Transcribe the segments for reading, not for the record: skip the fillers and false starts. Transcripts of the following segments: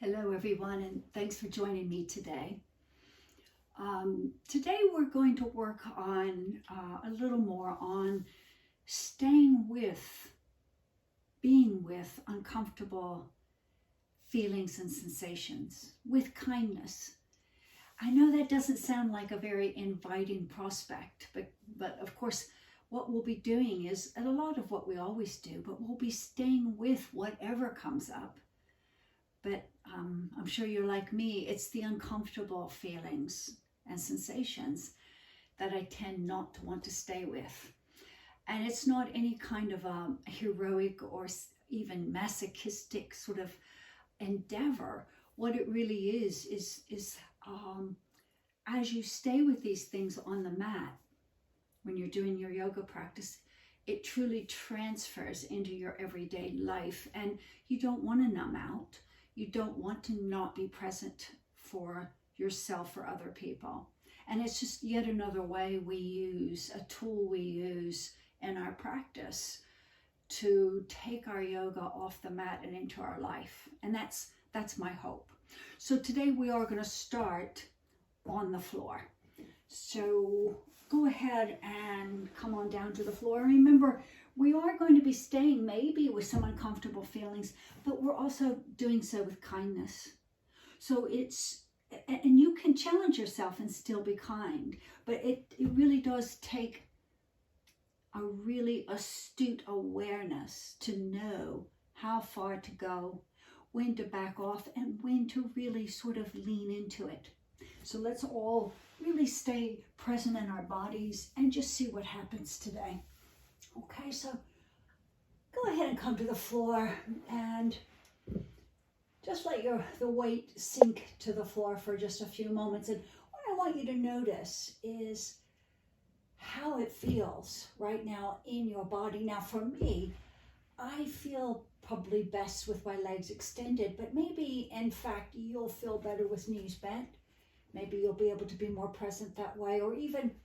Hello everyone, and thanks for joining me today. Today we're going to work on a little more on staying with, being with uncomfortable feelings and sensations with kindness. I know that doesn't sound like a very inviting prospect, but of course what we'll be doing is, and a lot of what we always do, but we'll be staying with whatever comes up. But I'm sure you're like me, it's the uncomfortable feelings and sensations that I tend not to want to stay with. And it's not any kind of a heroic or even masochistic sort of endeavor. What it really is as you stay with these things on the mat, when you're doing your yoga practice, it truly transfers into your everyday life, and you don't want to numb out. You don't want to not be present for yourself or other people. And it's just yet another way we use, a tool we use in our practice to take our yoga off the mat and into our life. And that's my hope. So today we are going to start on the floor. So go ahead and come on down to the floor. Remember, we are going to be staying maybe with some uncomfortable feelings, but we're also doing so with kindness. So and you can challenge yourself and still be kind, but it really does take a really astute awareness to know how far to go, when to back off, and when to really sort of lean into it. So let's all really stay present in our bodies and just see what happens today. Okay, so go ahead and come to the floor and just let the weight sink to the floor for just a few moments. And what I want you to notice is how it feels right now in your body. Now for me, I feel probably best with my legs extended, but maybe in fact you'll feel better with knees bent. Maybe you'll be able to be more present that way, or even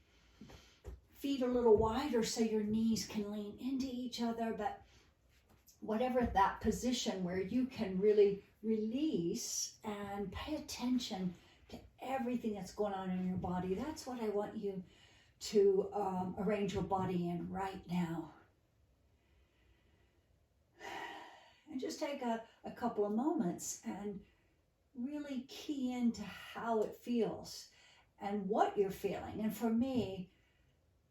feet a little wider so your knees can lean into each other. But whatever that position where you can really release and pay attention to everything that's going on in your body, that's what I want you to arrange your body in right now. And just take a couple of moments and really key into how it feels and what you're feeling. And for me,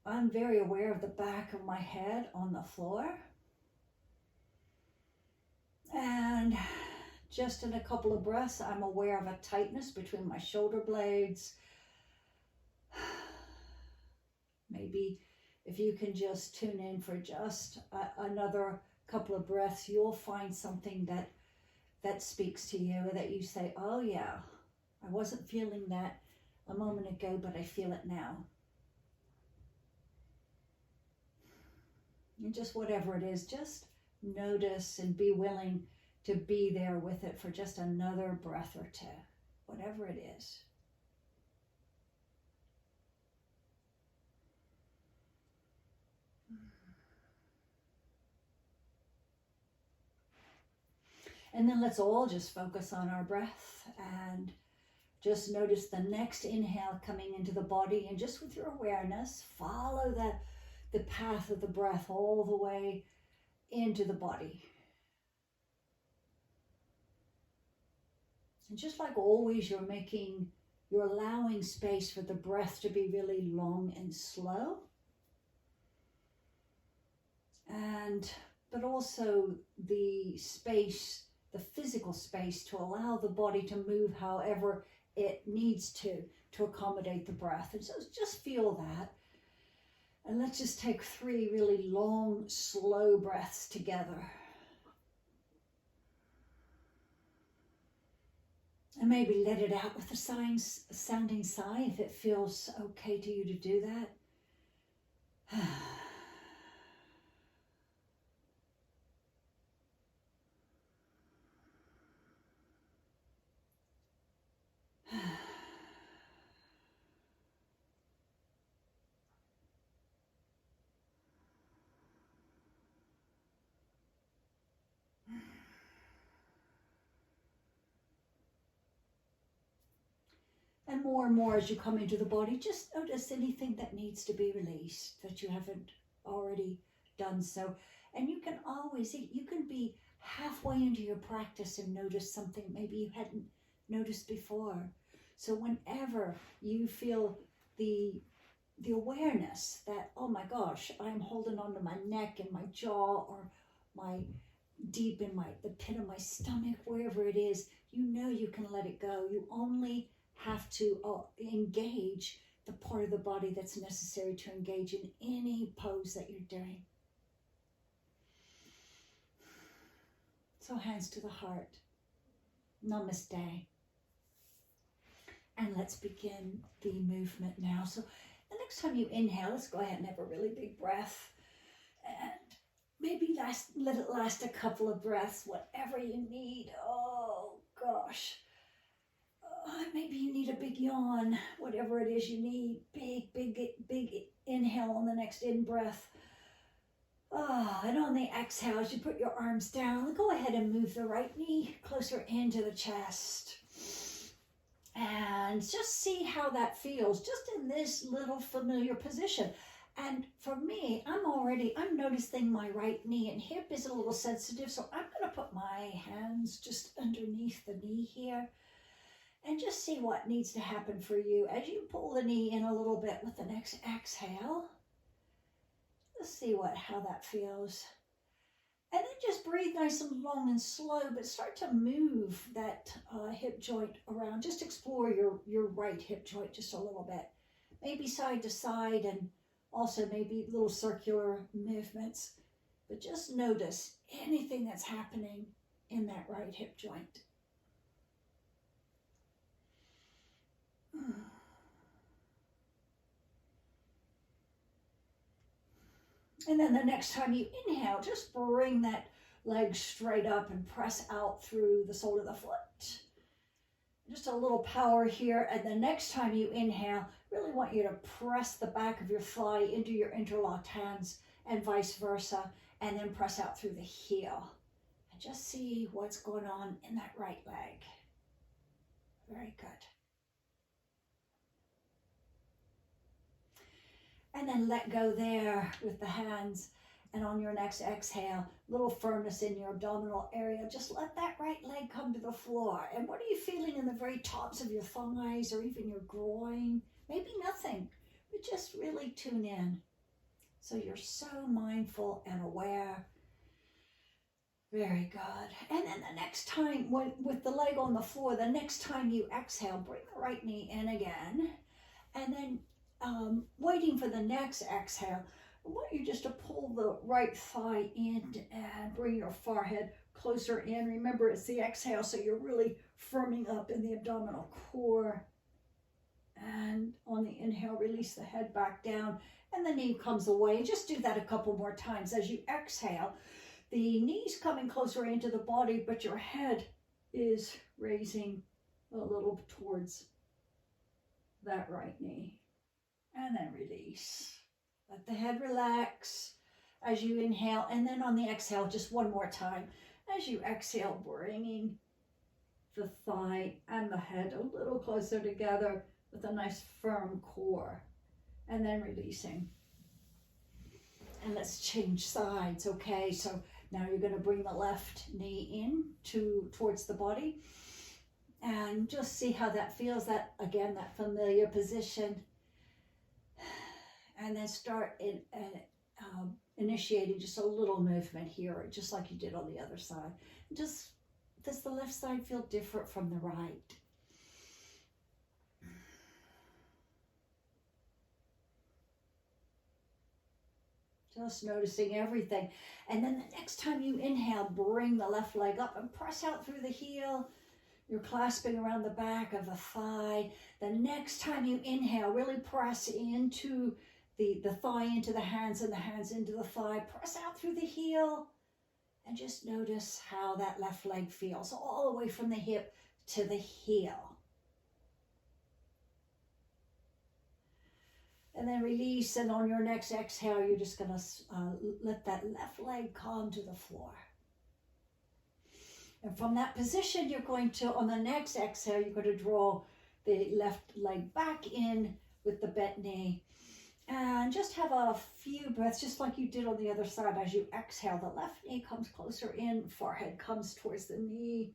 I'm very aware of the back of my head on the floor. And just in a couple of breaths, I'm aware of a tightness between my shoulder blades. Maybe if you can just tune in for just another couple of breaths, you'll find something that speaks to you, that you say, oh yeah, I wasn't feeling that a moment ago, but I feel it now. And just whatever it is, just notice and be willing to be there with it for just another breath or two, whatever it is. And then let's all just focus on our breath and just notice the next inhale coming into the body, and just with your awareness, follow the path of the breath all the way into the body. And just like always, you're allowing space for the breath to be really long and slow. But also the space, the physical space, to allow the body to move however it needs to accommodate the breath. And so just feel that. And let's just take 3 really long, slow breaths together. And maybe let it out with a sounding sigh if it feels okay to you to do that. And more as you come into the body, just notice anything that needs to be released that you haven't already done so. And you can always, you can be halfway into your practice and notice something maybe you hadn't noticed before. So whenever you feel the awareness that, oh my gosh, I'm holding onto my neck and my jaw, or my deep in the pit of my stomach, wherever it is, you can let it go. You only have to engage the part of the body that's necessary to engage in any pose that you're doing. So hands to the heart. Namaste. And let's begin the movement now. So the next time you inhale, let's go ahead and have a really big breath. And maybe let it last a couple of breaths, whatever you need. Oh, gosh. Maybe you need a big yawn, whatever it is you need. Big inhale on the next in-breath. And on the exhale, as you put your arms down, go ahead and move the right knee closer into the chest. And just see how that feels, just in this little familiar position. And for me, I'm noticing my right knee and hip is a little sensitive, so I'm going to put my hands just underneath the knee here and just see what needs to happen for you as you pull the knee in a little bit with the next exhale. Let's see how that feels. And then just breathe nice and long and slow, but start to move that hip joint around. Just explore your right hip joint just a little bit. Maybe side to side, and also maybe little circular movements. But just notice anything that's happening in that right hip joint. And then the next time you inhale, just bring that leg straight up and press out through the sole of the foot. Just a little power here. And the next time you inhale, really want you to press the back of your thigh into your interlocked hands and vice versa, and then press out through the heel. And just see what's going on in that right leg. Very good. And then let go there with the hands. And on your next exhale, little firmness in your abdominal area. Just let that right leg come to the floor. And what are you feeling in the very tops of your thighs or even your groin? Maybe nothing, but just really tune in. So you're so mindful and aware. Very good. And then the next time, with the leg on the floor, the next time you exhale, bring the right knee in again. And then waiting for the next exhale, I want you just to pull the right thigh in and bring your forehead closer in. Remember, it's the exhale, so you're really firming up in the abdominal core. And on the inhale, release the head back down, and the knee comes away. Just do that a couple more times. As you exhale, the knee's coming closer into the body, but your head is raising a little towards that right knee. And then release. Let the head relax as you inhale. And then on the exhale, just one more time. As you exhale, bringing the thigh and the head a little closer together with a nice firm core. And then releasing. And let's change sides, okay? So now you're going to bring the left knee in towards the body. And just see how that feels. That, again, that familiar position. And then start initiating just a little movement here, just like you did on the other side. Just, does the left side feel different from the right? Just noticing everything. And then the next time you inhale, bring the left leg up and press out through the heel. You're clasping around the back of the thigh. The next time you inhale, really press into the thigh into the hands and the hands into the thigh. Press out through the heel and just notice how that left leg feels all the way from the hip to the heel. And then release, and on your next exhale, you're just going to let that left leg come to the floor. And from that position, you're going to, on the next exhale, you're going to draw the left leg back in with the bent knee. And just have a few breaths, just like you did on the other side. As you exhale, the left knee comes closer in, forehead comes towards the knee,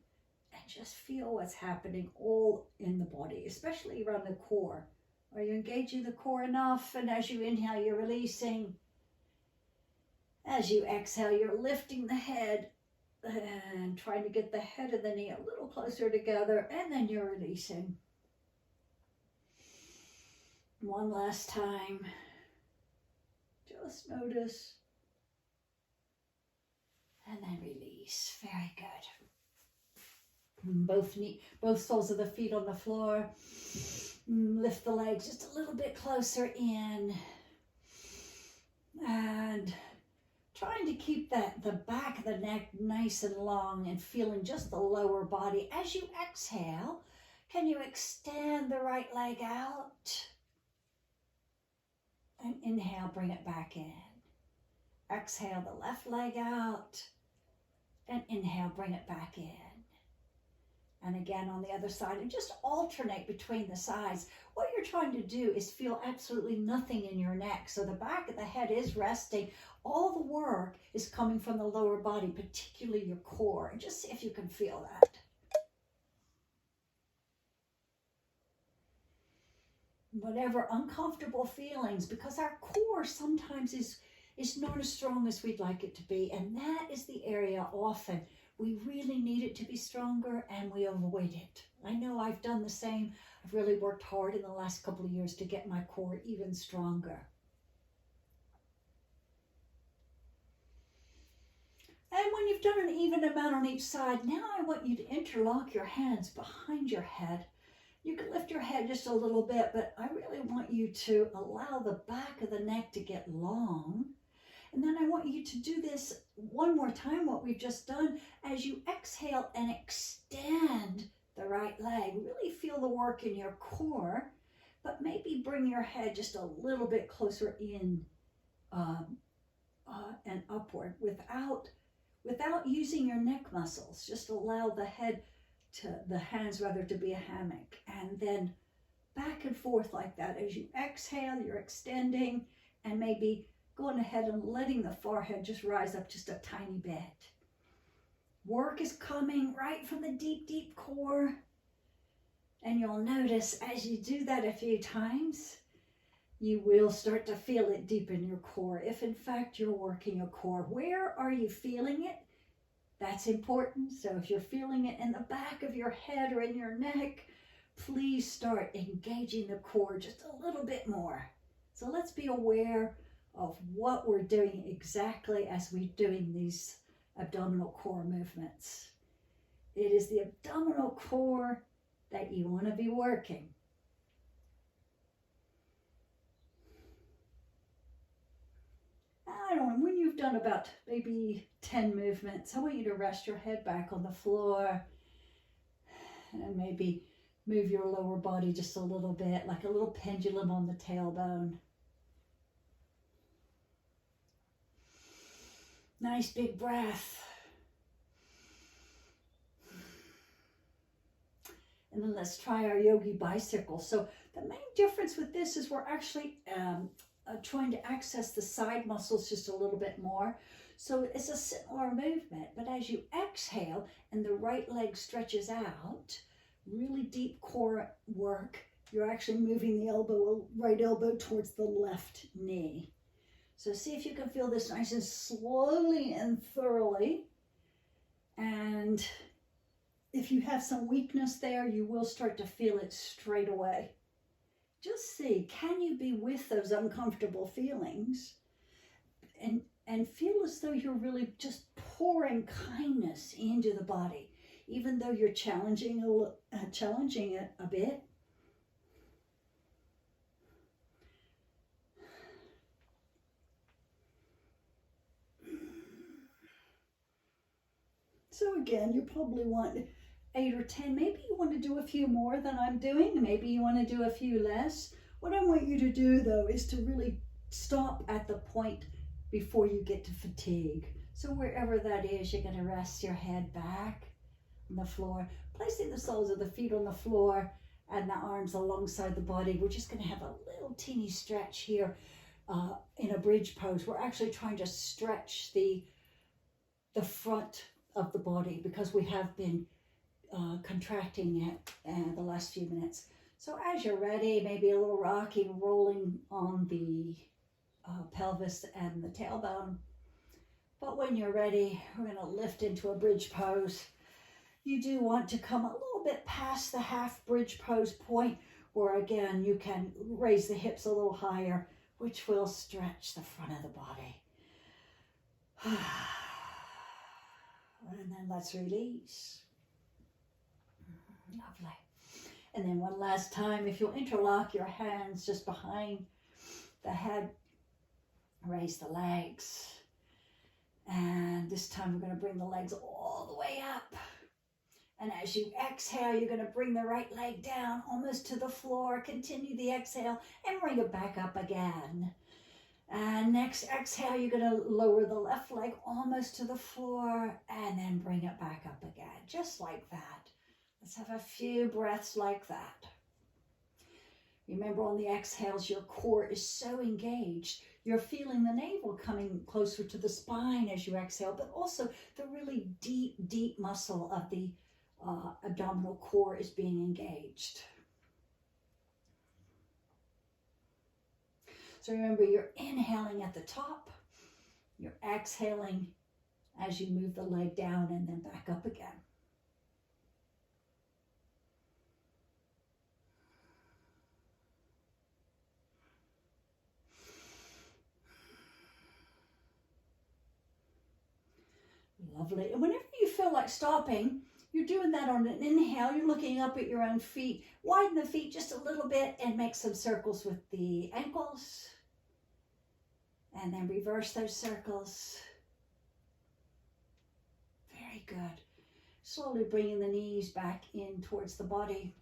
and just feel what's happening all in the body, especially around the core. Are you engaging the core enough? And as you inhale, you're releasing. As you exhale, you're lifting the head and trying to get the head and the knee a little closer together, and then you're releasing. One last time. Just notice. And then release. Very good. Both soles of the feet on the floor. Lift the legs just a little bit closer in. And trying to keep the back of the neck nice and long and feeling just the lower body. As you exhale, can you extend the right leg out? And inhale, bring it back in. Exhale the left leg out. And inhale, bring it back in. And again on the other side. And just alternate between the sides. What you're trying to do is feel absolutely nothing in your neck. So the back of the head is resting. All the work is coming from the lower body, particularly your core. And just see if you can feel that. Whatever uncomfortable feelings, because our core sometimes is not as strong as we'd like it to be, and that is the area often we really need it to be stronger and we avoid it. I know I've done the same. I've really worked hard in the last couple of years to get my core even stronger. And when you've done an even amount on each side, now I want you to interlock your hands behind your head. You can lift your head just a little bit, but I really want you to allow the back of the neck to get long. And then I want you to do this one more time, what we've just done. As you exhale and extend the right leg, really feel the work in your core, but maybe bring your head just a little bit closer in and upward without using your neck muscles. Just allow the hands to be a hammock, and then back and forth like that. As you exhale, you're extending and maybe going ahead and letting the forehead just rise up just a tiny bit. Work is coming right from the deep, deep core. And you'll notice as you do that a few times, you will start to feel it deep in your core. If in fact you're working your core, where are you feeling it? That's important. So if you're feeling it in the back of your head or in your neck, please start engaging the core just a little bit more. So let's be aware of what we're doing exactly as we're doing these abdominal core movements. It is the abdominal core that you want to be working. I don't know, when you've done about maybe 10 movements, I want you to rest your head back on the floor and maybe move your lower body just a little bit, like a little pendulum on the tailbone. Nice big breath. And then let's try our yogi bicycle. So the main difference with this is we're actually trying to access the side muscles just a little bit more. So it's a similar movement, but as you exhale and the right leg stretches out, really deep core work, you're actually moving the right elbow towards the left knee. So see if you can feel this nice and slowly and thoroughly. And if you have some weakness there, you will start to feel it straight away. Just see, can you be with those uncomfortable feelings and feel as though you're really just pouring kindness into the body, even though you're challenging it a bit. So again, you probably want 8 or 10. Maybe you want to do a few more than I'm doing. Maybe you want to do a few less. What I want you to do, though, is to really stop at the point before you get to fatigue. So wherever that is, you're going to rest your head back on the floor, placing the soles of the feet on the floor and the arms alongside the body. We're just going to have a little teeny stretch here in a bridge pose. We're actually trying to stretch the front of the body because we have been contracting it the last few minutes. So as you're ready, maybe a little rocking, rolling on the pelvis and the tailbone. But when you're ready, we're going to lift into a bridge pose. You do want to come a little bit past the half bridge pose point, where again you can raise the hips a little higher, which will stretch the front of the body. And then let's release. Lovely. And then one last time, if you'll interlock your hands just behind the head, raise the legs. And this time we're going to bring the legs all the way up. And as you exhale, you're going to bring the right leg down almost to the floor. Continue the exhale and bring it back up again. And next exhale, you're going to lower the left leg almost to the floor and then bring it back up again, just like that. Let's have a few breaths like that. Remember, on the exhales, your core is so engaged. You're feeling the navel coming closer to the spine as you exhale, but also the really deep, deep muscle of the abdominal core is being engaged. So remember, you're inhaling at the top, you're exhaling as you move the leg down and then back up again. Lovely. And whenever you feel like stopping, you're doing that on an inhale. You're looking up at your own feet. Widen the feet just a little bit and make some circles with the ankles. And then reverse those circles. Very good. Slowly bringing the knees back in towards the body.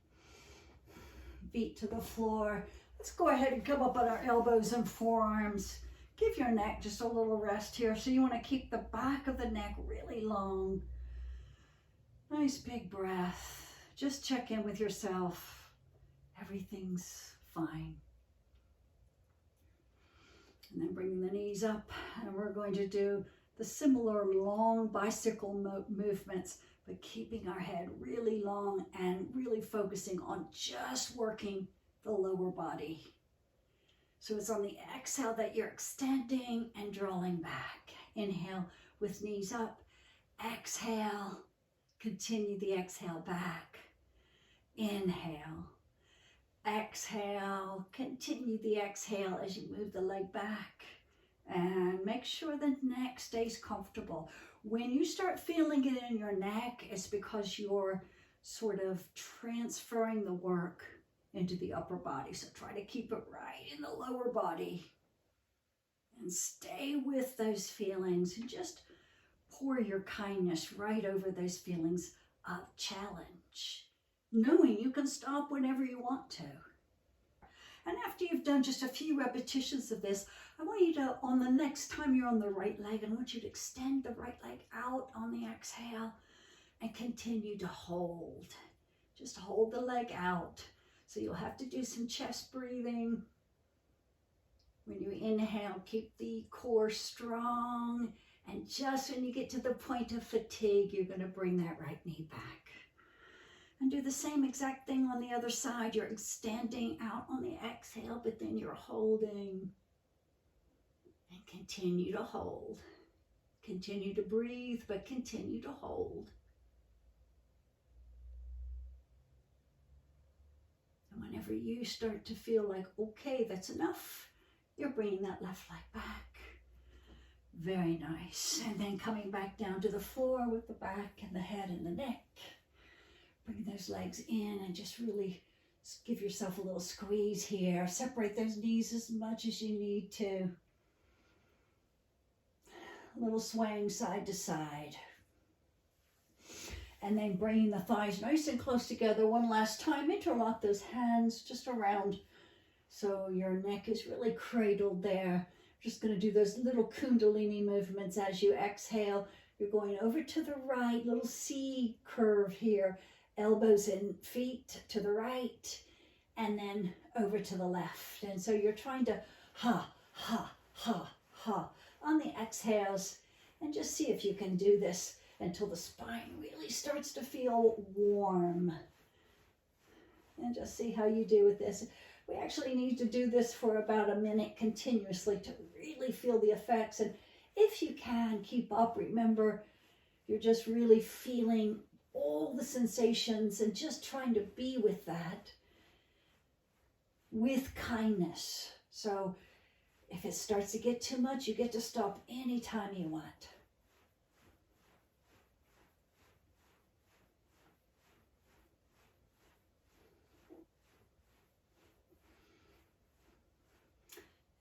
Feet to the floor. Let's go ahead and come up on our elbows and forearms. Give your neck just a little rest here. So you want to keep the back of the neck really long. Nice big breath. Just check in with yourself. Everything's fine. And then bringing the knees up, and we're going to do the similar long bicycle movements, but keeping our head really long and really focusing on just working the lower body. So it's on the exhale that you're extending and drawing back. Inhale with knees up. Exhale. Continue the exhale back. Inhale. Exhale. Continue the exhale as you move the leg back. And make sure the neck stays comfortable. When you start feeling it in your neck, it's because you're sort of transferring the work into the upper body. So try to keep it right in the lower body. And stay with those feelings and just pour your kindness right over those feelings of challenge, knowing you can stop whenever you want to. And after you've done just a few repetitions of this, I want you to, on the next time you're on the right leg, I want you to extend the right leg out on the exhale and continue to hold. Just hold the leg out. So you'll have to do some chest breathing. When you inhale, keep the core strong. And just when you get to the point of fatigue, you're going to bring that right knee back. And do the same exact thing on the other side. You're extending out on the exhale, but then you're holding. And continue to hold. Continue to breathe, but continue to hold. And whenever you start to feel like, okay, that's enough, you're bringing that left leg back. Very nice. And then coming back down to the floor with the back and the head and the neck. Bring those legs in and just really give yourself a little squeeze here. Separate those knees as much as you need to. A little swaying side to side. And then bringing the thighs nice and close together one last time. Interlock those hands just around so your neck is really cradled there. Just going to do those little kundalini movements as you exhale. You're going over to the right, little C curve here. Elbows and feet to the right. and then over to the left. And so you're trying to ha, ha, ha, ha on the exhales, and just see if you can do this until the spine really starts to feel warm. And just see how you do with this. We actually need to do this for about a minute continuously to really feel the effects. And if you can, keep up. Remember, you're just really feeling all the sensations and just trying to be with that with kindness. So if it starts to get too much, you get to stop anytime you want.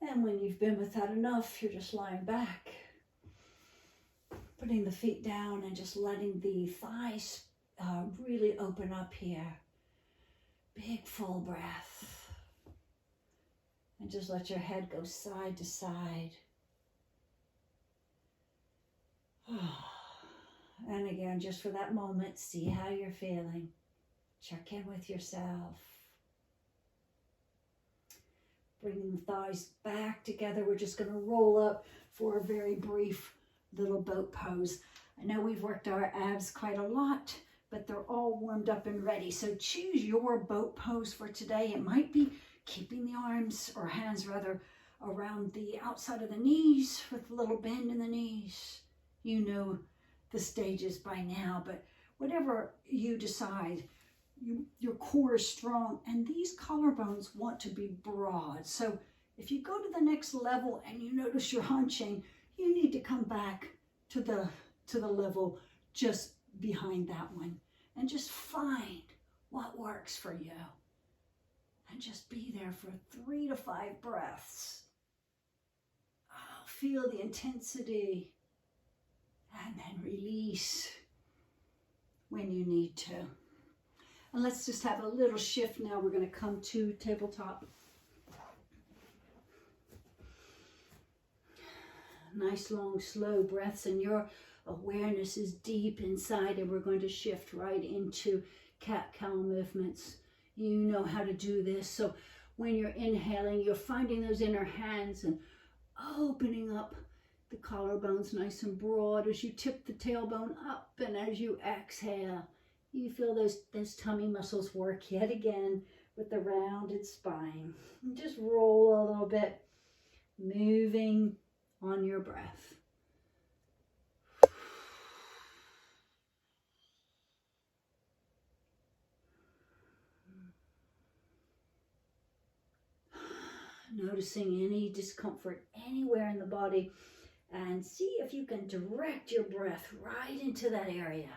And when you've been with that enough, you're just lying back, putting the feet down and just letting the thighs really open up here. Big full breath. And just let your head go side to side. And again, just for that moment, see how you're feeling. Check in with yourself. Bringing the thighs back together. We're just going to roll up for a very brief little boat pose. I know we've worked our abs quite a lot, but they're all warmed up and ready. So choose your boat pose for today. It might be keeping the arms, or hands rather, around the outside of the knees with a little bend in the knees. You know the stages by now, but whatever you decide, your core is strong, and these collarbones want to be broad. So if you go to the next level and you notice you're hunching, you need to come back to the level just behind that one, and just find what works for you, and just be there for 3 to 5 breaths. Oh, feel the intensity, and then release when you need to. And let's just have a little shift now. We're going to come to tabletop. Nice, long, slow breaths, and your awareness is deep inside, and we're going to shift right into cat-cow movements. You know how to do this. So when you're inhaling, you're finding those inner hands and opening up the collarbones nice and broad as you tip the tailbone up, and as you exhale, you feel those tummy muscles work yet again with the rounded spine. And just roll a little bit, moving on your breath. Noticing any discomfort anywhere in the body, and see if you can direct your breath right into that area.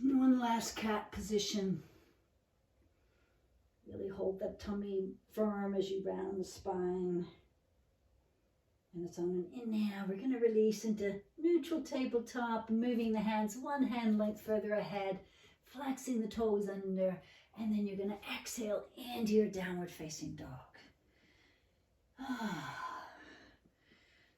One last cat position. Really hold that tummy firm as you round the spine. And it's on an inhale. We're going to release into neutral tabletop, moving the hands one hand length further ahead, flexing the toes under, and then you're going to exhale into your downward facing dog.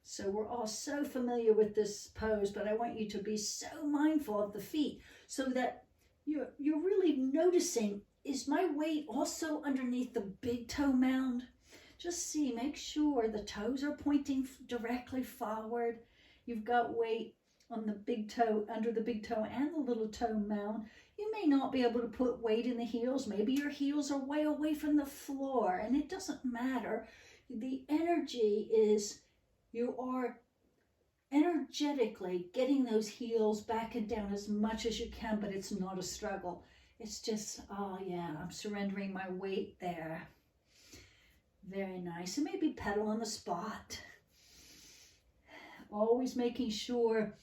So we're all so familiar with this pose, but I want you to be so mindful of the feet so that you're really noticing, is my weight also underneath the big toe mound? Just see, make sure the toes are pointing directly forward. You've got weight on the big toe, under the big toe and the little toe mound. You may not be able to put weight in the heels. Maybe your heels are way away from the floor, and it doesn't matter. The energy is, you are energetically getting those heels back and down as much as you can, but it's not a struggle. It's just, oh yeah, I'm surrendering my weight there. Very nice. And maybe pedal on the spot. Always making sure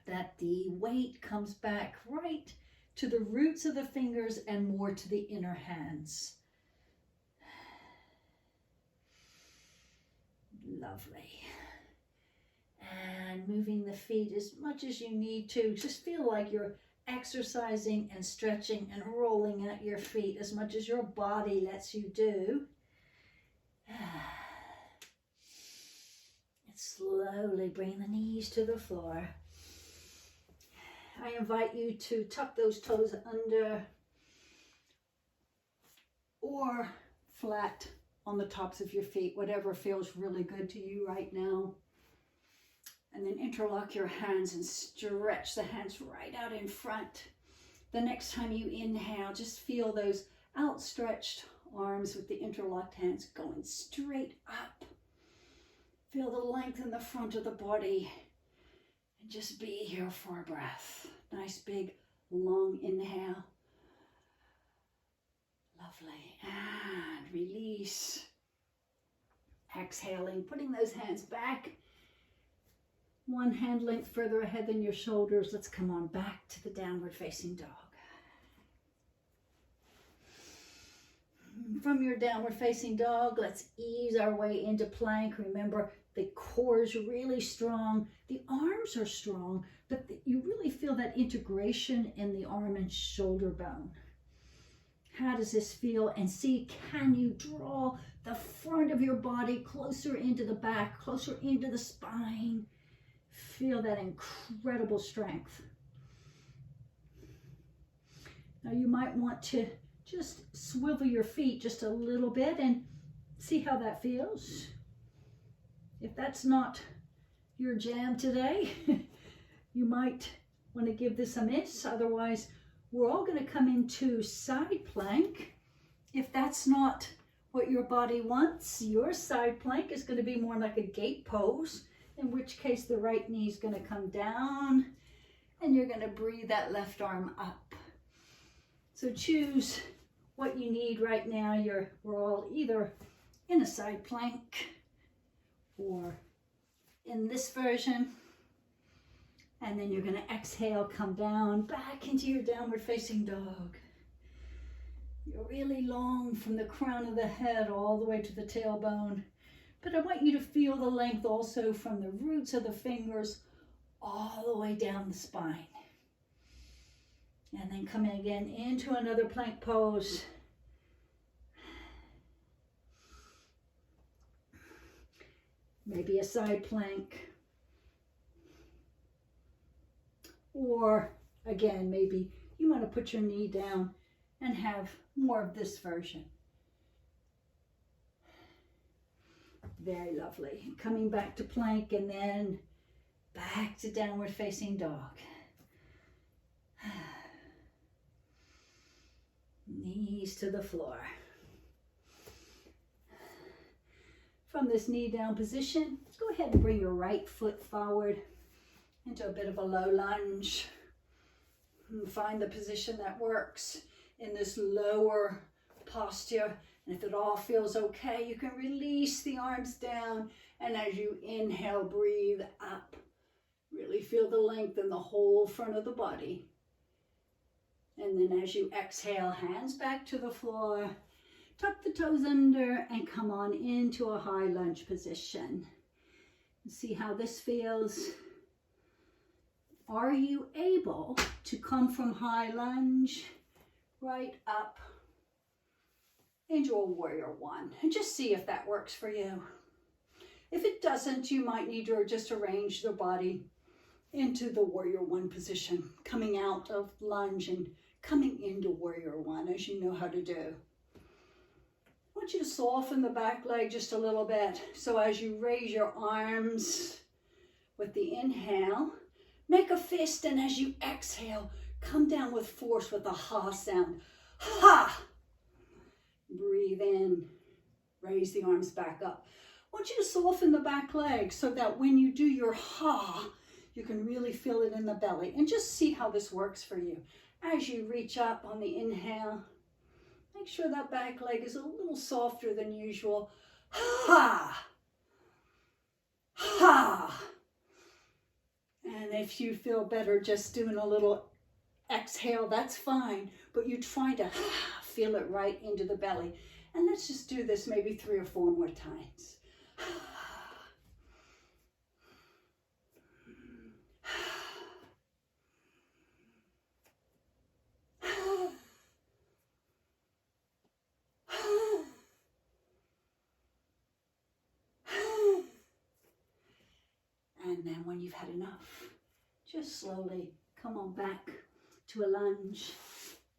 that the weight comes back right to the roots of the fingers and more to the inner hands. Lovely. And moving the feet as much as you need to. Just feel like you're exercising and stretching and rolling out your feet as much as your body lets you do. Gently bring the knees to the floor. I invite you to tuck those toes under or flat on the tops of your feet, whatever feels really good to you right now. And then interlock your hands and stretch the hands right out in front. The next time you inhale, just feel those outstretched arms with the interlocked hands going straight up. Feel the length in the front of the body. And just be here for a breath. Nice big long inhale. Lovely. And release. Exhaling, putting those hands back. One hand length further ahead than your shoulders. Let's come on back to the downward facing dog. From your downward facing dog, let's ease our way into plank. Remember, the core is really strong. The arms are strong, but you really feel that integration in the arm and shoulder bone. How does this feel? And see, can you draw the front of your body closer into the back, closer into the spine? Feel that incredible strength. Now you might want to just swivel your feet just a little bit and see how that feels. If that's not your jam today, you might want to give this a miss. Otherwise, we're all going to come into side plank. If that's not what your body wants, your side plank is going to be more like a gate pose, in which case the right knee is going to come down and you're going to breathe that left arm up. So choose what you need right now. We're all either in a side plank or in this version. And then you're going to exhale, come down, back into your downward facing dog. You're really long from the crown of the head all the way to the tailbone. But I want you to feel the length also from the roots of the fingers all the way down the spine. And then coming again into another plank pose. Maybe a side plank. Or again, maybe you want to put your knee down and have more of this version. Very lovely. Coming back to plank and then back to downward facing dog. Knees to the floor. From this knee down position, let's go ahead and bring your right foot forward into a bit of a low lunge. And find the position that works in this lower posture. And if it all feels okay, you can release the arms down. And as you inhale, breathe up. Really feel the length in the whole front of the body. And then as you exhale, hands back to the floor. Tuck the toes under and come on into a high lunge position. See how this feels. Are you able to come from high lunge right up into a warrior one? And just see if that works for you. If it doesn't, you might need to just arrange the body into the warrior one position, coming out of lunge and coming into warrior one, as you know how to do. I want you to soften the back leg just a little bit. So as you raise your arms with the inhale, make a fist, and as you exhale, come down with force with a ha sound. Ha! Breathe in, raise the arms back up. I want you to soften the back leg so that when you do your ha, you can really feel it in the belly. And just see how this works for you. As you reach up on the inhale, make sure that back leg is a little softer than usual. Ha! Ha! And if you feel better just doing a little exhale, that's fine. But you're trying to feel it right into the belly. And let's just do this maybe 3 or 4 more times. And And then when you've had enough, just slowly come on back to a lunge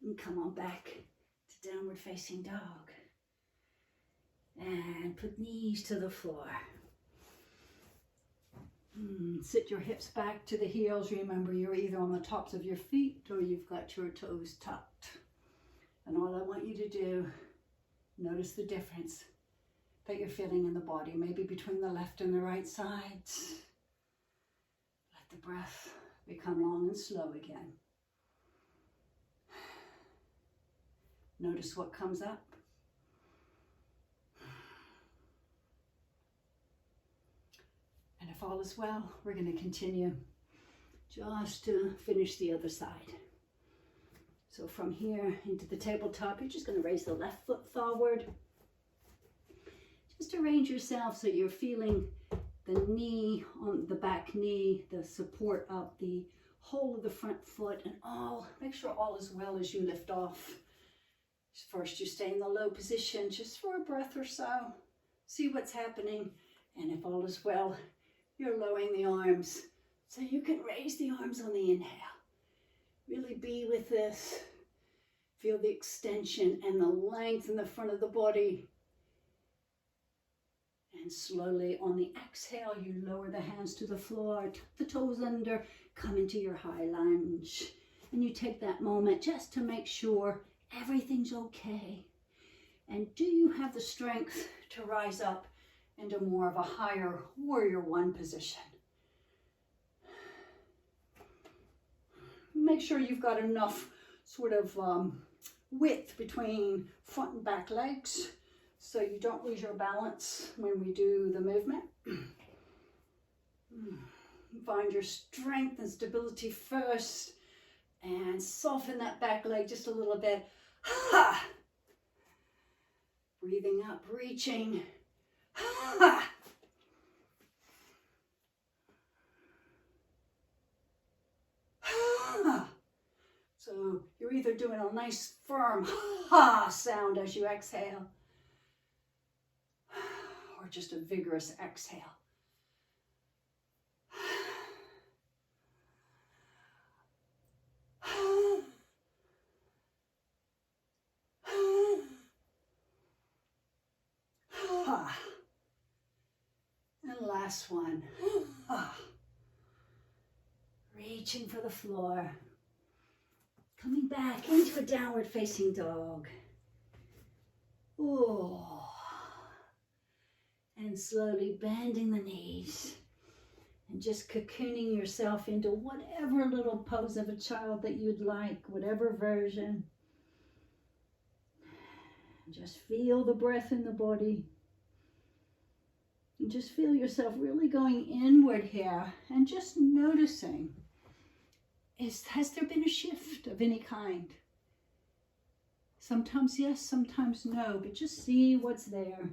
and come on back to downward facing dog. And put knees to the floor. Sit your hips back to the heels. Remember, you're either on the tops of your feet or you've got your toes tucked. And all I want you to do, notice the difference that you're feeling in the body, maybe between the left and the right sides. Let the breath become long and slow again. Notice what comes up. And if all is well, we're going to continue just to finish the other side. So from here into the tabletop, you're just going to raise the left foot forward. Just arrange yourself so you're feeling the knee on the back knee, the support of the whole of the front foot, and all. Make sure all is well as you lift off. First, you stay in the low position just for a breath or so. See what's happening, and if all is well, you're lowering the arms so you can raise the arms on the inhale. Really be with this. Feel the extension and the length in the front of the body. And slowly on the exhale, you lower the hands to the floor, tuck the toes under, come into your high lunge. And you take that moment just to make sure everything's okay. And do you have the strength to rise up into more of a higher warrior one position? Make sure you've got enough sort of width between front and back legs so you don't lose your balance when we do the movement. Find your strength and stability first and soften that back leg just a little bit. Breathing up, reaching. So you're either doing a nice firm ha sound as you exhale, or just a vigorous exhale. And last one. Reaching for the floor. Coming back into a downward facing dog. Oh. And slowly bending the knees. And just cocooning yourself into whatever little pose of a child that you'd like, whatever version. Just feel the breath in the body. And just feel yourself really going inward here and just noticing, has there been a shift of any kind? Sometimes yes, sometimes no, but just see what's there.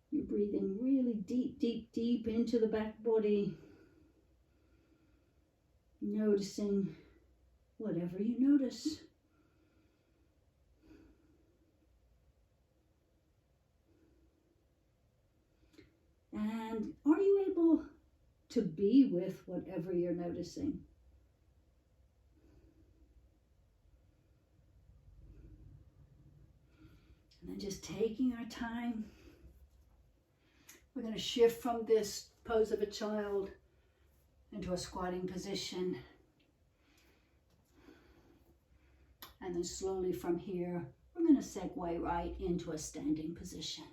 You're breathing really deep, deep, deep into the back body. Noticing whatever you notice. And are you able to be with whatever you're noticing? And then just taking our time, we're going to shift from this pose of a child into a squatting position. And then slowly from here, we're going to segue right into a standing position.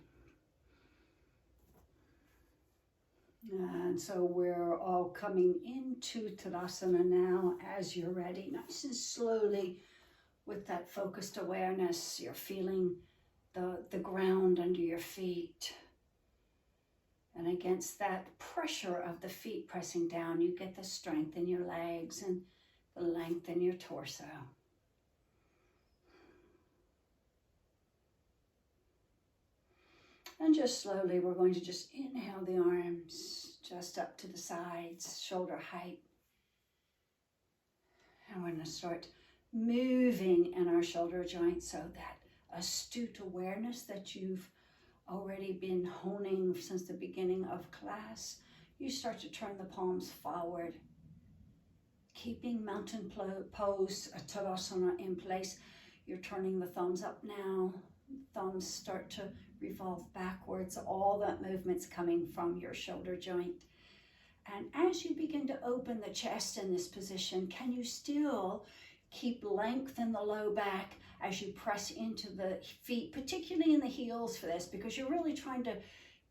And so we're all coming into Tadasana now as you're ready, nice and slowly with that focused awareness. You're feeling the ground under your feet. And against that pressure of the feet pressing down, you get the strength in your legs and the length in your torso. And just slowly, we're going to just inhale the arms just up to the sides, shoulder height. And we're going to start moving in our shoulder joints so that astute awareness that you've already been honing since the beginning of class, you start to turn the palms forward, keeping mountain pose, Tadasana in place. You're turning the thumbs up now. Thumbs start to revolve backwards. All that movement's coming from your shoulder joint. And as you begin to open the chest in this position, can you still keep length in the low back as you press into the feet, particularly in the heels for this, because you're really trying to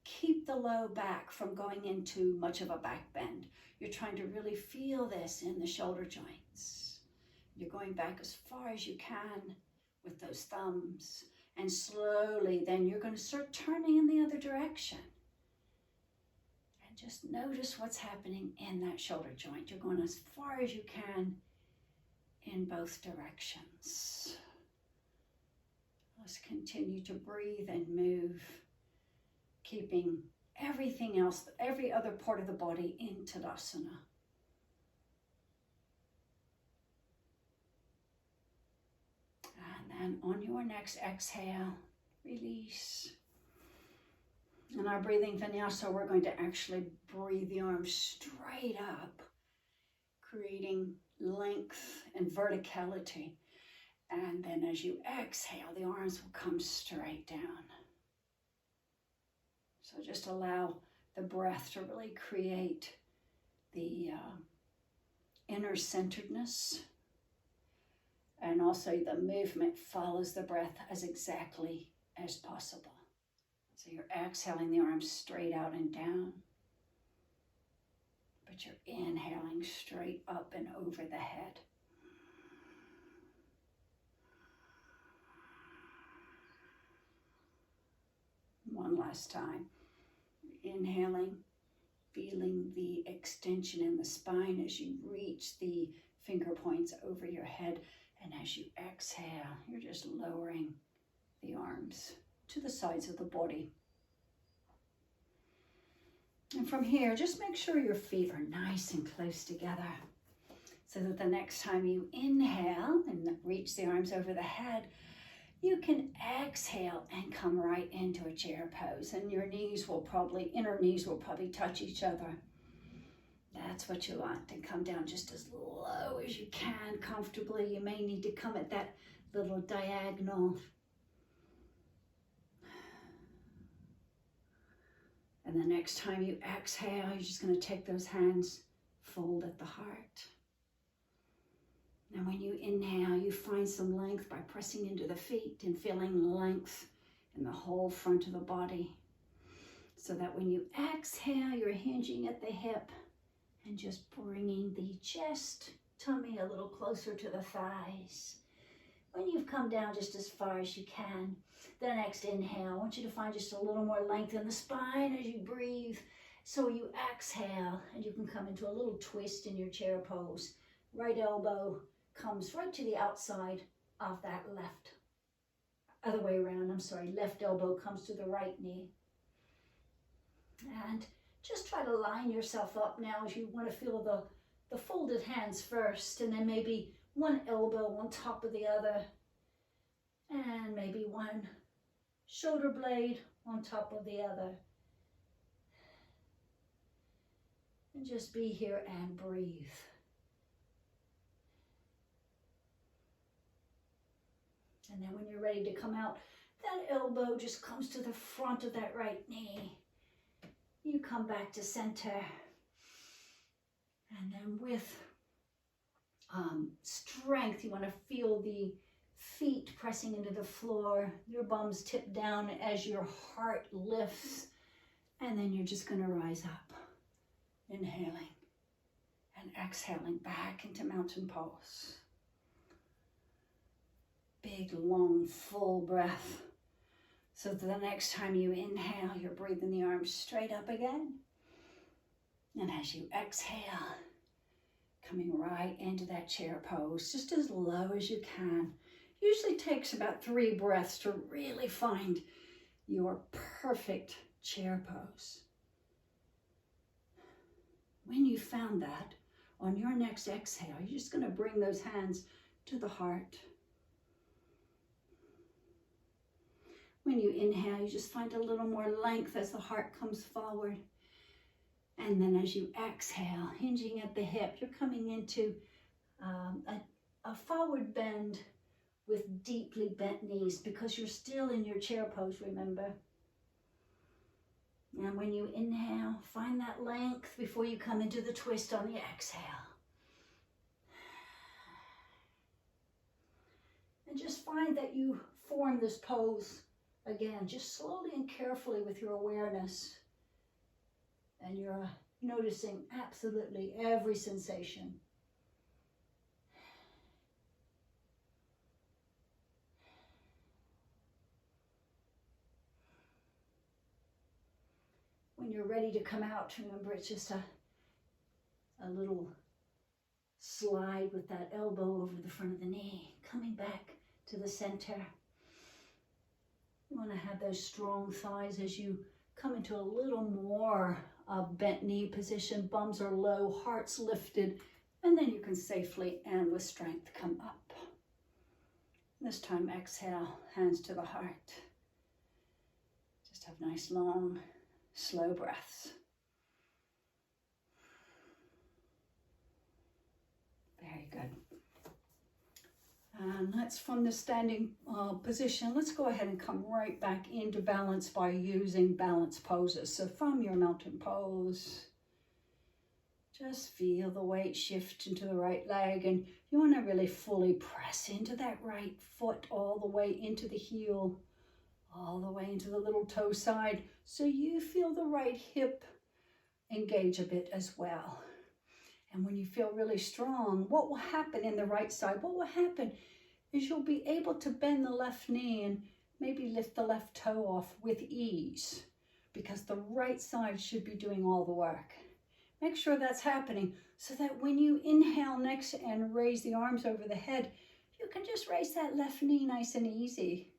keep the low back from going into much of a back bend. You're trying to really feel this in the shoulder joints. You're going back as far as you can with those thumbs. And slowly then you're going to start turning in the other direction. And just notice what's happening in that shoulder joint. You're going as far as you can in both directions. Let's continue to breathe and move, keeping everything else, every other part of the body in Tadasana. And then on your next exhale, release. In our breathing vinyasa, we're going to actually breathe the arms straight up, creating length and verticality. And then as you exhale, the arms will come straight down. So just allow the breath to really create the inner centeredness. And also the movement follows the breath as exactly as possible. So you're exhaling the arms straight out and down, but you're inhaling straight up and over the head. One last time. Inhaling, feeling the extension in the spine as you reach the finger points over your head. And as you exhale, you're just lowering the arms to the sides of the body. And from here, just make sure your feet are nice and close together so that the next time you inhale and reach the arms over the head, you can exhale and come right into a chair pose, and your inner knees will probably touch each other. That's what you want, to come down just as low as you can comfortably. You may need to come at that little diagonal. And the next time you exhale, you're just going to take those hands, fold at the heart. And when you inhale, you find some length by pressing into the feet and feeling length in the whole front of the body. So that when you exhale, you're hinging at the hip and just bringing the chest, tummy a little closer to the thighs. When you've come down just as far as you can, the next inhale, I want you to find just a little more length in the spine as you breathe. So you exhale and you can come into a little twist in your chair pose. Right elbow comes right to the outside of that left. Other way around, left elbow comes to the right knee. And just try to line yourself up now as you want to feel the folded hands first, and then maybe one elbow on top of the other, and maybe one shoulder blade on top of the other. And just be here and breathe. And then when you're ready to come out, that elbow just comes to the front of that right knee. You come back to center. And then with strength, you want to feel the feet pressing into the floor. Your bums tip down as your heart lifts. And then you're just going to rise up. Inhaling and exhaling back into mountain pose. Big, long, full breath. So the next time you inhale, you're breathing the arms straight up again. And as you exhale, coming right into that chair pose, just as low as you can. Usually takes about 3 breaths to really find your perfect chair pose. When you found that, on your next exhale, you're just going to bring those hands to the heart. When you inhale, you just find a little more length as the heart comes forward. And then as you exhale, hinging at the hip, you're coming into a forward bend with deeply bent knees because you're still in your chair pose, remember? And when you inhale, find that length before you come into the twist on the exhale. And just find that you form this pose again, just slowly and carefully with your awareness. And you're noticing absolutely every sensation. When you're ready to come out, remember it's just a little slide with that elbow over the front of the knee, coming back to the center. You want to have those strong thighs as you come into a little more bent knee position. Bums are low, heart's lifted, and then you can safely and with strength come up. This time exhale, hands to the heart. Just have nice long slow breaths. Very good. And let's, from the standing position, let's go ahead and come right back into balance by using balance poses. So from your mountain pose, just feel the weight shift into the right leg, and you want to really fully press into that right foot all the way into the heel, all the way into the little toe side, so you feel the right hip engage a bit as well. And when you feel really strong, what will happen in the right side? What will happen is you'll be able to bend the left knee and maybe lift the left toe off with ease, because the right side should be doing all the work. Make sure that's happening so that when you inhale next and raise the arms over the head, you can just raise that left knee nice and easy.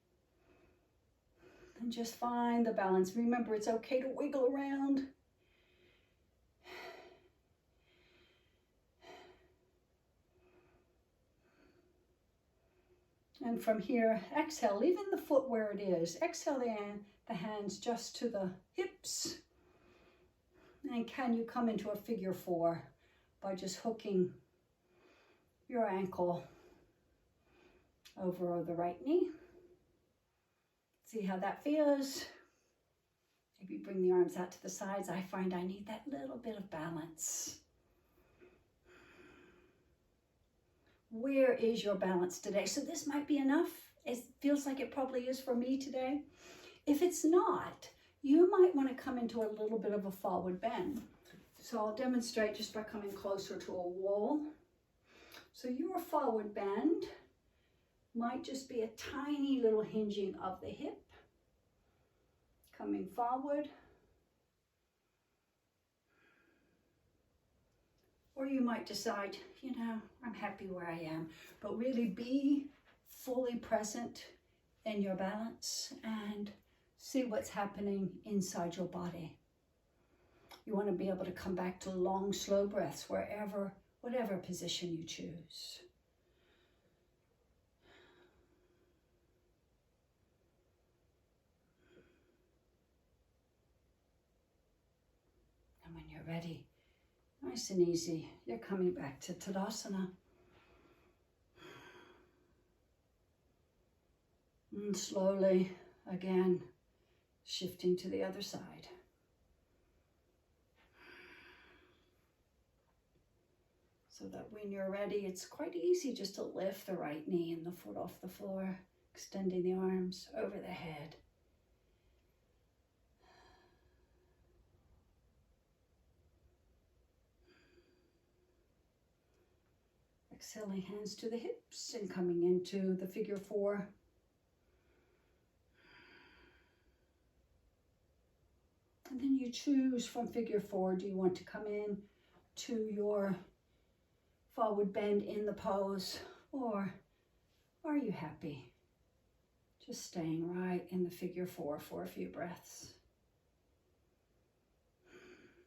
And just find the balance. Remember, it's okay to wiggle around. And from here, exhale, leaving the foot where it is. Exhale the hands just to the hips. And can you come into a figure four by just hooking your ankle over the right knee? See how that feels. Maybe bring the arms out to the sides. I find I need that little bit of balance. Where is your balance today? So this might be enough. It feels like it probably is for me today. If it's not, you might want to come into a little bit of a forward bend. So I'll demonstrate just by coming closer to a wall. So your forward bend might just be a tiny little hinging of the hip, coming forward. Or you might decide, you know, I'm happy where I am, but really be fully present in your balance and see what's happening inside your body. You want to be able to come back to long, slow breaths whatever position you choose. And when you're ready, nice and easy, you're coming back to Tadasana. And slowly, again, shifting to the other side. So that when you're ready, it's quite easy just to lift the right knee and the foot off the floor, extending the arms over the head. Exhaling, hands to the hips and coming into the figure four. And then you choose from figure four, do you want to come in to your forward bend in the pose, or are you happy just staying right in the figure four for a few breaths?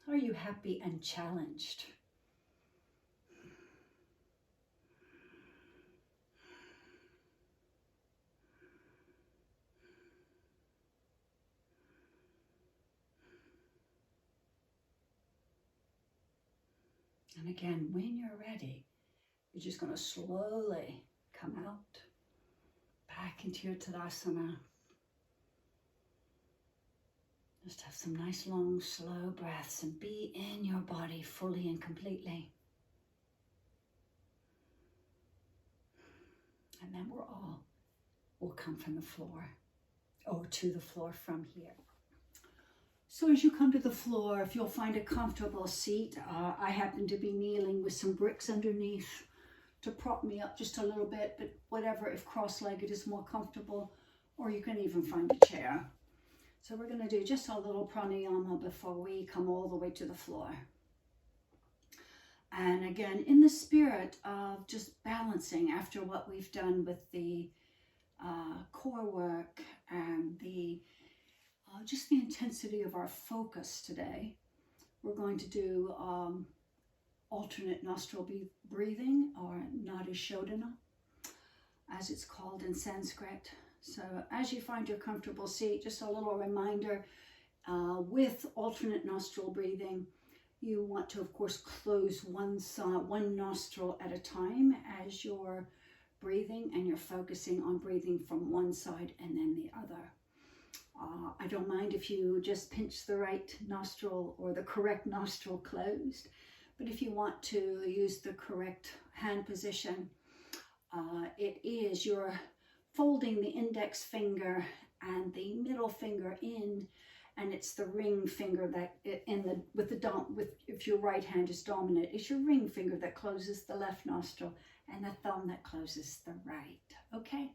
Are you happy and challenged? And again, when you're ready, you're just going to slowly come out, back into your Tadasana. Just have some nice long slow breaths and be in your body fully and completely. And then we'll come from the floor, or to the floor from here. So as you come to the floor, if you'll find a comfortable seat, I happen to be kneeling with some bricks underneath to prop me up just a little bit, but whatever, if cross-legged is more comfortable, or you can even find a chair. So we're going to do just a little pranayama before we come all the way to the floor. And again, in the spirit of just balancing after what we've done with the core work and the just the intensity of our focus today, we're going to do alternate nostril breathing, or Nadi Shodhana, as it's called in Sanskrit. So as you find your comfortable seat, just a little reminder, with alternate nostril breathing, you want to, of course, close one nostril at a time as you're breathing, and you're focusing on breathing from one side and then the other. I don't mind if you just pinch the right nostril or the correct nostril closed, but if you want to use the correct hand position, it is you're folding the index finger and the middle finger in, and it's the ring finger that if your right hand is dominant, it's your ring finger that closes the left nostril and the thumb that closes the right. Okay,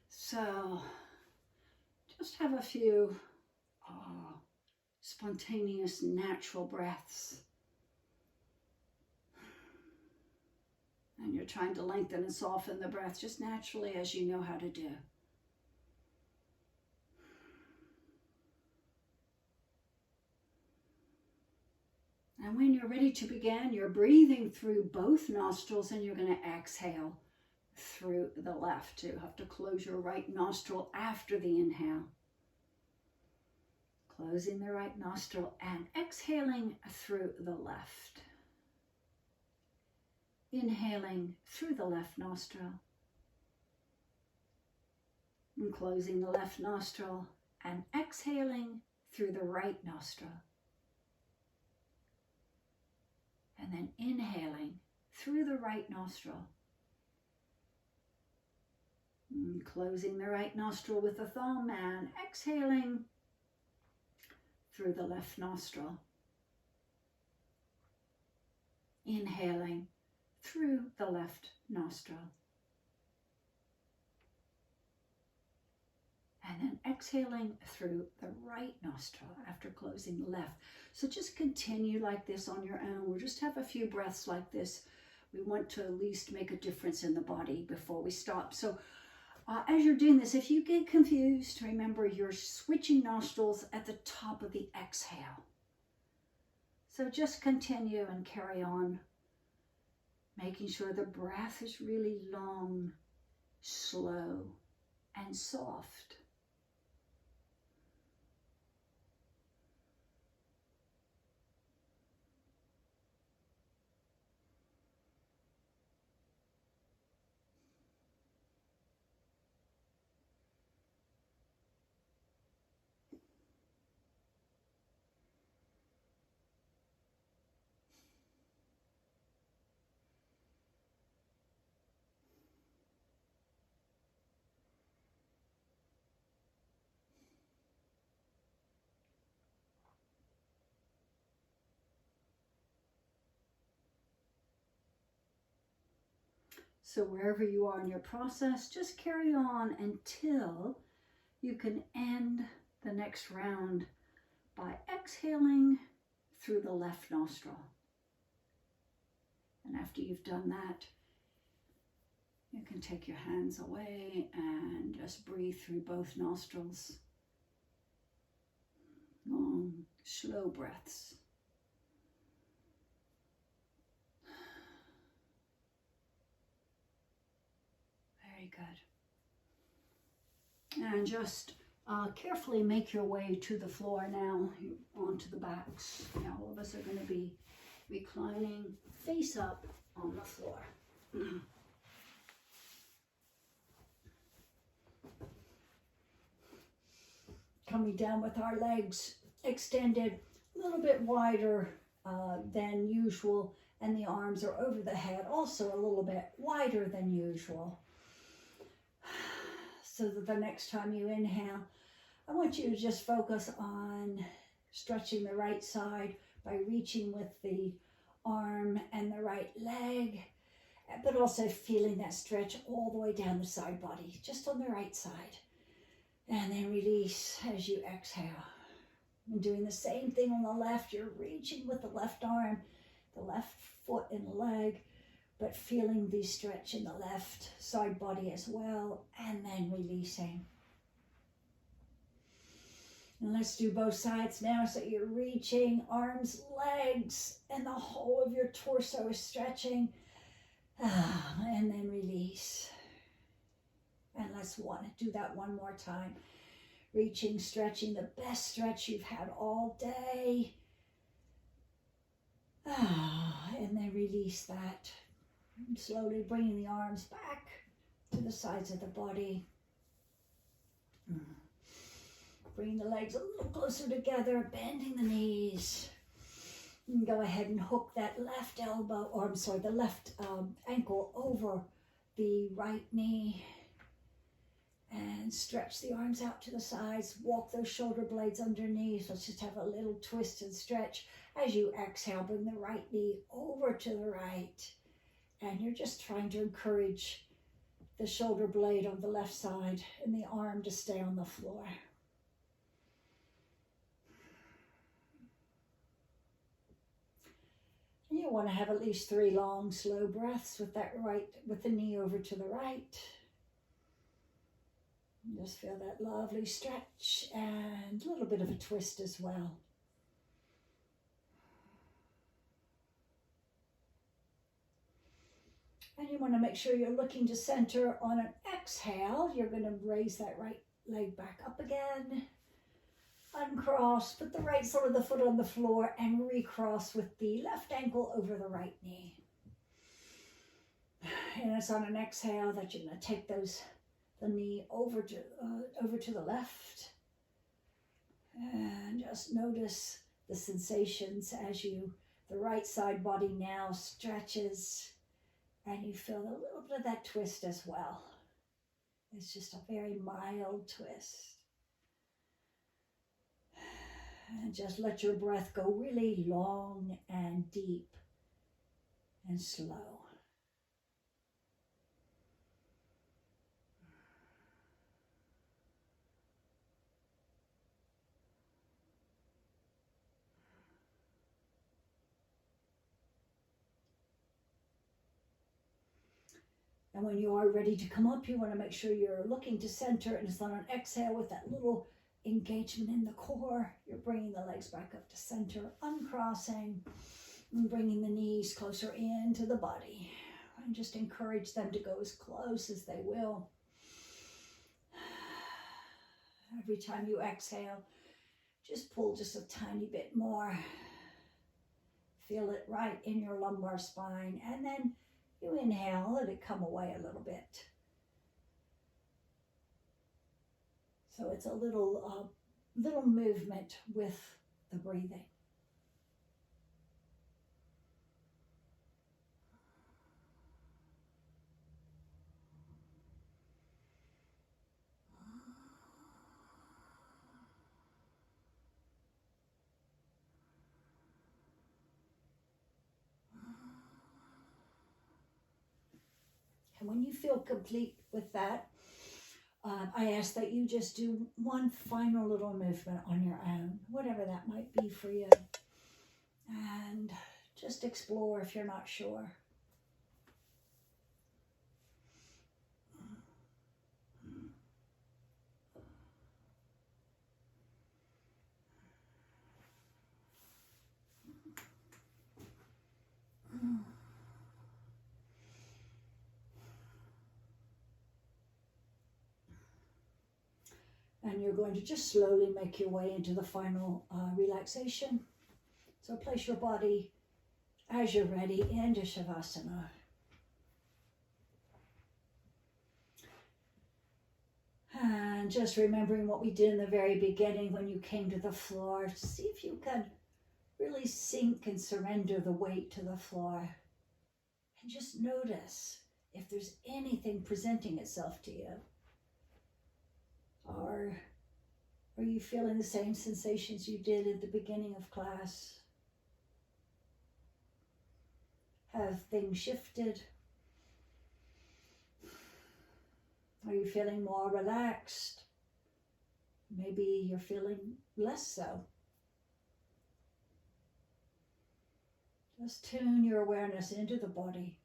so just have a few spontaneous, natural breaths. And you're trying to lengthen and soften the breath just naturally as you know how to do. And when you're ready to begin, you're breathing through both nostrils, and you're going to exhale through the left. You have to close your right nostril after the inhale. Closing the right nostril and exhaling through the left. Inhaling through the left nostril. And closing the left nostril and exhaling through the right nostril. And then inhaling through the right nostril. And closing the right nostril with the thumb and exhaling through the left nostril. Inhaling through the left nostril. And then exhaling through the right nostril after closing the left. So just continue like this on your own. We'll just have a few breaths like this. We want to at least make a difference in the body before we stop. So as you're doing this, if you get confused, remember you're switching nostrils at the top of the exhale. So just continue and carry on, making sure the breath is really long, slow, and soft. So wherever you are in your process, just carry on until you can end the next round by exhaling through the left nostril. And after you've done that, you can take your hands away and just breathe through both nostrils. Long, slow breaths. Very good. And just carefully make your way to the floor now, onto the backs. Now all of us are going to be reclining face up on the floor. Coming down with our legs extended a little bit wider than usual, and the arms are over the head, also a little bit wider than usual. So that the next time you inhale, I want you to just focus on stretching the right side by reaching with the arm and the right leg, but also feeling that stretch all the way down the side body, just on the right side. And then release as you exhale. And doing the same thing on the left, you're reaching with the left arm, the left foot and leg, but feeling the stretch in the left side body as well, and then releasing. And let's do both sides now. So you're reaching, arms, legs, and the whole of your torso is stretching. And then release. And let's do that one more time. Reaching, stretching, the best stretch you've had all day. And then release that. Slowly bringing the arms back to the sides of the body. Bring the legs a little closer together, bending the knees. And go ahead and hook that left elbow, or I'm sorry, the left ankle over the right knee. And stretch the arms out to the sides. Walk those shoulder blades underneath. Let's just have a little twist and stretch. As you exhale, bring the right knee over to the right. And you're just trying to encourage the shoulder blade on the left side and the arm to stay on the floor. And you want to have at least 3 long, slow breaths with the knee over to the right. Just feel that lovely stretch and a little bit of a twist as well. And you want to make sure you're looking to center on an exhale. You're going to raise that right leg back up again. Uncross, put the right sole of the foot on the floor and recross with the left ankle over the right knee. And it's on an exhale that you're going to take the knee over to the left, and just notice the sensations as the right side body now stretches, and you feel a little bit of that twist as well. It's just a very mild twist. And just let your breath go really long and deep and slow. And when you are ready to come up, you want to make sure you're looking to center, and it's on an exhale with that little engagement in the core. You're bringing the legs back up to center, uncrossing, and bringing the knees closer into the body. And just encourage them to go as close as they will. Every time you exhale, just pull just a tiny bit more. Feel it right in your lumbar spine, and then you inhale, let it come away a little bit. So it's a little movement with the breathing. And when you feel complete with that, I ask that you just do one final little movement on your own, whatever that might be for you. And just explore if you're not sure. And you're going to just slowly make your way into the final relaxation. So place your body As you're ready, into Shavasana. And just remembering what we did in the very beginning when you came to the floor. See if you can really sink and surrender the weight to the floor. And just notice if there's anything presenting itself to you. Or are you feeling the same sensations you did at the beginning of class? Have things shifted? Are you feeling more relaxed? Maybe you're feeling less so. Just tune your awareness into the body.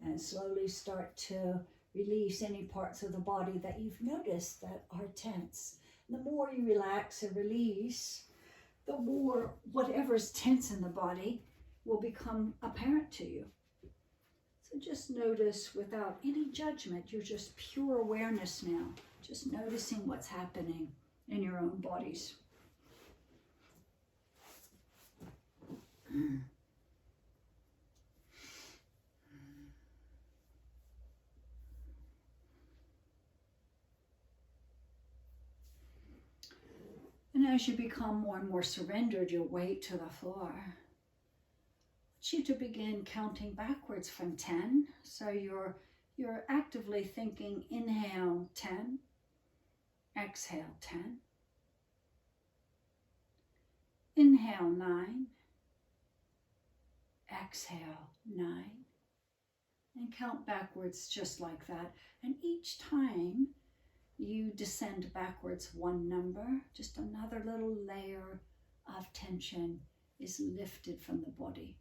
And slowly start to release any parts of the body that you've noticed that are tense. And the more you relax and release, the more whatever's tense in the body will become apparent to you. So just notice without any judgment, you're just pure awareness now, just noticing what's happening in your own bodies. And as you become more and more surrendered your weight to the floor, I want you to begin counting backwards from 10. So you're actively thinking, inhale 10, exhale 10, inhale 9, exhale 9, and count backwards just like that. And each time you descend backwards one number, just another little layer of tension is lifted from the body.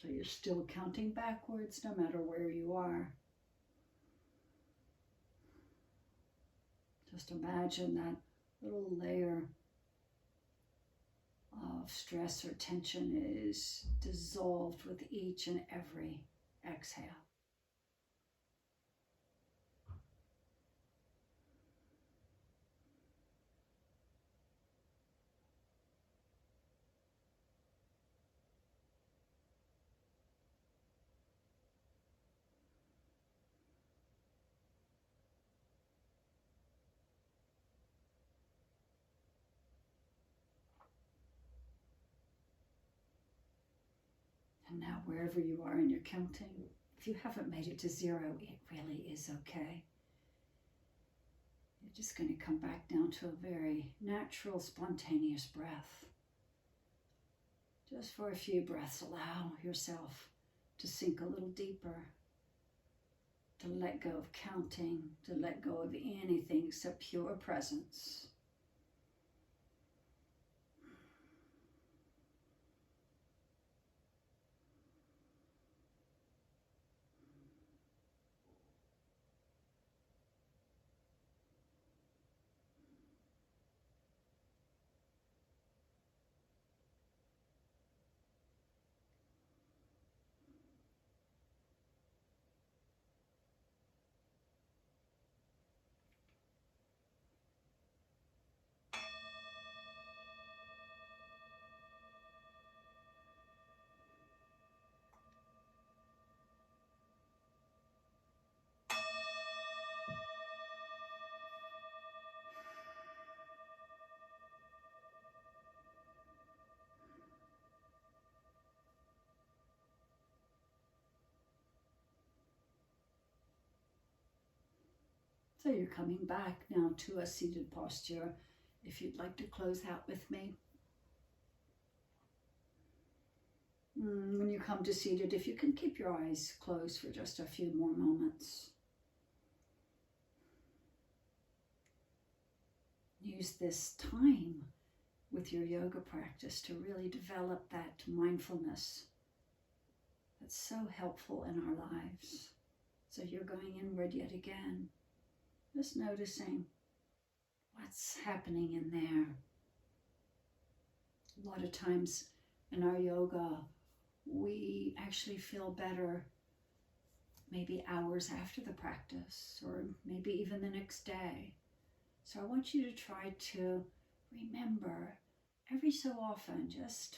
So you're still counting backwards no matter where you are. Just imagine that little layer of stress or tension is dissolved with each and every exhale. And now wherever you are in your counting, if you haven't made it to 0, it really is okay. You're just going to come back down to a very natural, spontaneous breath. Just for a few breaths, allow yourself to sink a little deeper, to let go of counting, to let go of anything except pure presence. So you're coming back now to a seated posture. If you'd like to close out with me. When you come to seated, if you can keep your eyes closed for just a few more moments. Use this time with your yoga practice to really develop that mindfulness that's so helpful in our lives. So you're going inward yet again, just noticing what's happening in there. A lot of times in our yoga, we actually feel better maybe hours after the practice, or maybe even the next day. So I want you to try to remember every so often, just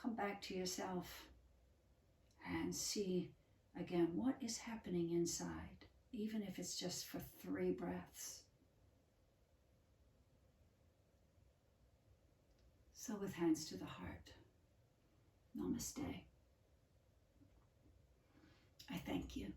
come back to yourself and see again what is happening inside, even if it's just for 3 breaths. So with hands to the heart, namaste. I thank you.